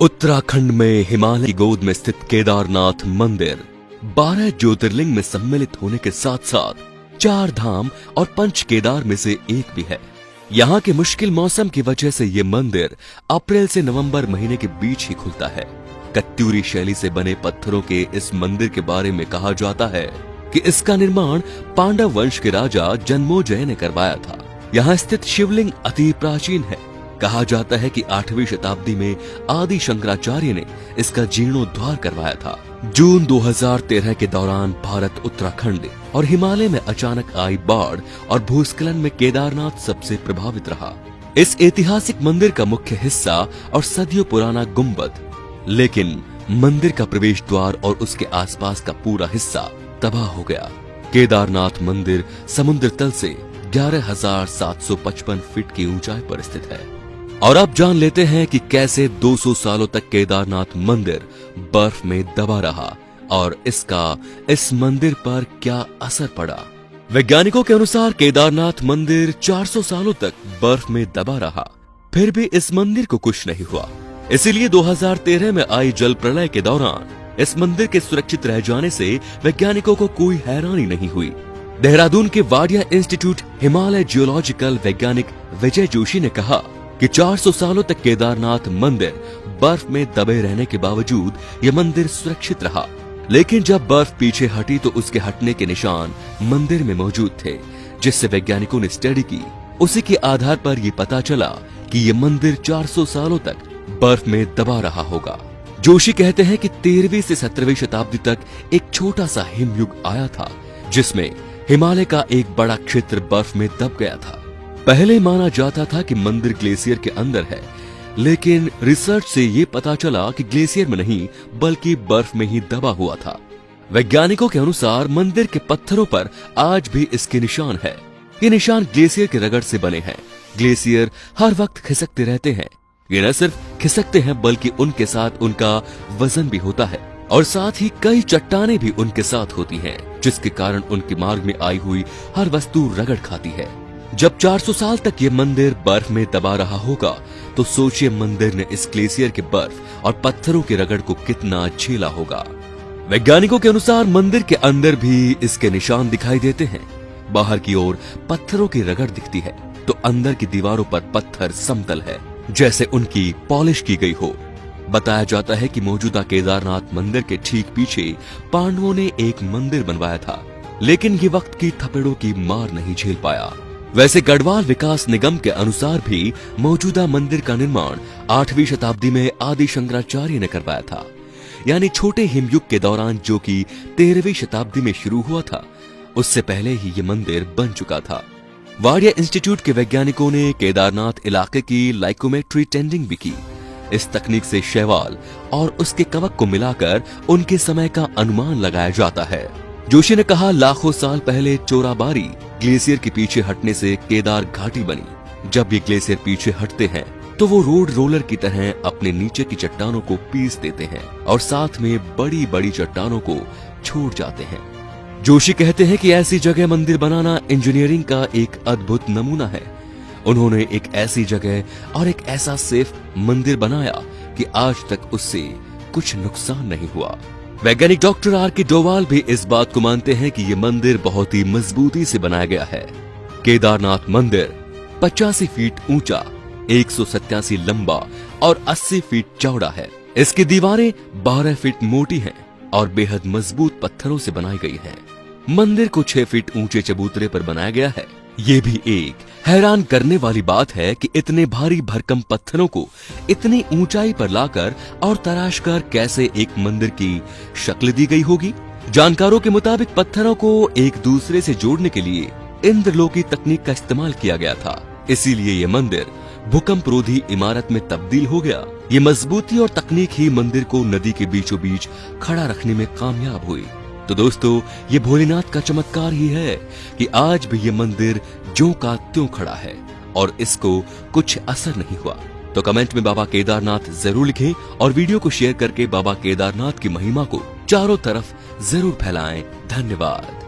उत्तराखंड में हिमालय की गोद में स्थित केदारनाथ मंदिर 12 ज्योतिर्लिंग में सम्मिलित होने के साथ साथ 4 धाम और 5 केदार में से एक भी है। यहाँ के मुश्किल मौसम की वजह से ये मंदिर अप्रैल से नवंबर महीने के बीच ही खुलता है। कत्यूरी शैली से बने पत्थरों के इस मंदिर के बारे में कहा जाता है कि इसका निर्माण पांडव वंश के राजा जन्मोजय ने करवाया था। यहाँ स्थित शिवलिंग अति प्राचीन है। कहा जाता है कि 8वीं शताब्दी में आदि शंकराचार्य ने इसका जीर्णोद्धार करवाया था। जून 2013 के दौरान भारत, उत्तराखंड और हिमालय में अचानक आई बाढ़ और भूस्खलन में केदारनाथ सबसे प्रभावित रहा। इस ऐतिहासिक मंदिर का मुख्य हिस्सा और सदियों पुराना गुंबद, लेकिन मंदिर का प्रवेश द्वार और उसके आसपास का पूरा हिस्सा तबाह हो गया। केदारनाथ मंदिर समुद्र तल से 11,755 फीट की ऊंचाई पर स्थित है। और अब जान लेते हैं कि कैसे 200 सालों तक केदारनाथ मंदिर बर्फ में दबा रहा और इसका इस मंदिर पर क्या असर पड़ा। वैज्ञानिकों के अनुसार केदारनाथ मंदिर 400 सालों तक बर्फ में दबा रहा, फिर भी इस मंदिर को कुछ नहीं हुआ। इसीलिए 2013 में आई जल प्रलय के दौरान इस मंदिर के सुरक्षित रह जाने से वैज्ञानिकों को कोई हैरानी नहीं हुई। देहरादून के वाडिया इंस्टीट्यूट हिमालय जियोलॉजिकल वैज्ञानिक विजय जोशी ने कहा कि 400 सालों तक केदारनाथ मंदिर बर्फ में दबे रहने के बावजूद यह मंदिर सुरक्षित रहा, लेकिन जब बर्फ पीछे हटी तो उसके हटने के निशान मंदिर में मौजूद थे, जिससे वैज्ञानिकों ने स्टडी की। उसी के आधार पर यह पता चला कि यह मंदिर 400 सालों तक बर्फ में दबा रहा होगा। जोशी कहते हैं कि 13वीं से 17वीं शताब्दी तक एक छोटा सा हिमयुग आया था, जिसमें हिमालय का एक बड़ा क्षेत्र बर्फ में दब गया था। पहले माना जाता था कि मंदिर ग्लेशियर के अंदर है, लेकिन रिसर्च से ये पता चला कि ग्लेशियर में नहीं बल्कि बर्फ में ही दबा हुआ था। वैज्ञानिकों के अनुसार मंदिर के पत्थरों पर आज भी इसके निशान है। ये निशान ग्लेशियर के रगड़ से बने हैं। ग्लेशियर हर वक्त खिसकते रहते हैं। ये न सिर्फ खिसकते हैं बल्कि उनके साथ उनका वजन भी होता है और साथ ही कई चट्टानें भी उनके साथ होती हैं, जिसके कारण उनके मार्ग में आई हुई हर वस्तु रगड़ खाती है। जब 400 साल तक ये मंदिर बर्फ में दबा रहा होगा तो सोचिए मंदिर ने इस ग्लेशियर के बर्फ और पत्थरों के रगड़ को कितना झेला होगा। वैज्ञानिकों के अनुसार मंदिर के अंदर भी इसके निशान दिखाई देते हैं। बाहर की ओर पत्थरों की रगड़ दिखती है तो अंदर की दीवारों पर पत्थर समतल है, जैसे उनकी पॉलिश की गई हो। बताया जाता है कि मौजूदा केदारनाथ मंदिर के ठीक पीछे पांडवों ने एक मंदिर बनवाया था, लेकिन ये वक्त की थपेड़ों की मार नहीं झेल पाया। वैसे गढ़वाल विकास निगम के अनुसार भी मौजूदा मंदिर का निर्माण 8वीं शताब्दी में आदि शंकराचार्य ने करवाया था, यानी छोटे हिमयुग के दौरान, जो कि 13वीं शताब्दी में शुरू हुआ था। उससे पहले ही ये मंदिर बन चुका था। वाडिया इंस्टीट्यूट के वैज्ञानिकों ने केदारनाथ इलाके की लाइकोमेट्री टेंडिंग भी की। इस तकनीक से शैवाल और उसके कवक को मिलाकर उनके समय का अनुमान लगाया जाता है। जोशी ने कहा, लाखों साल पहले चोराबारी ग्लेशियर के पीछे हटने से केदार घाटी बनी। जब ये ग्लेशियर पीछे हटते हैं तो वो रोड रोलर की तरह अपने नीचे की चट्टानों को पीस देते हैं और साथ में बड़ी बड़ी चट्टानों को छोड़ जाते हैं। जोशी कहते हैं कि ऐसी जगह मंदिर बनाना इंजीनियरिंग का एक अद्भुत नमूना है। उन्होंने एक ऐसी जगह और एक ऐसा सेफ मंदिर बनाया कि आज तक उससे कुछ नुकसान नहीं हुआ। वैज्ञानिक डॉक्टर R.K. डोवाल भी इस बात को मानते हैं कि ये मंदिर बहुत ही मजबूती से बनाया गया है। केदारनाथ मंदिर 85 फीट ऊंचा, 187 लंबा और 80 फीट चौड़ा है। इसकी दीवारें 12 फीट मोटी हैं और बेहद मजबूत पत्थरों से बनाई गई हैं। मंदिर को 6 फीट ऊंचे चबूतरे पर बनाया गया है। ये भी एक हैरान करने वाली बात है कि इतने भारी भरकम पत्थरों को इतनी ऊंचाई पर लाकर और तराशकर कैसे एक मंदिर की शक्ल दी गई होगी। जानकारों के मुताबिक पत्थरों को एक दूसरे से जोड़ने के लिए इंद्रलोकी तकनीक का इस्तेमाल किया गया था, इसीलिए ये मंदिर भूकंप रोधी इमारत में तब्दील हो गया। ये मजबूती और तकनीक ही मंदिर को नदी के बीचों बीच खड़ा रखने में कामयाब हुई। तो दोस्तों, ये भोलेनाथ का चमत्कार ही है कि आज भी ये मंदिर ज्यों का त्यों खड़ा है और इसको कुछ असर नहीं हुआ। तो कमेंट में बाबा केदारनाथ जरूर लिखें और वीडियो को शेयर करके बाबा केदारनाथ की महिमा को चारों तरफ जरूर फैलाएं। धन्यवाद।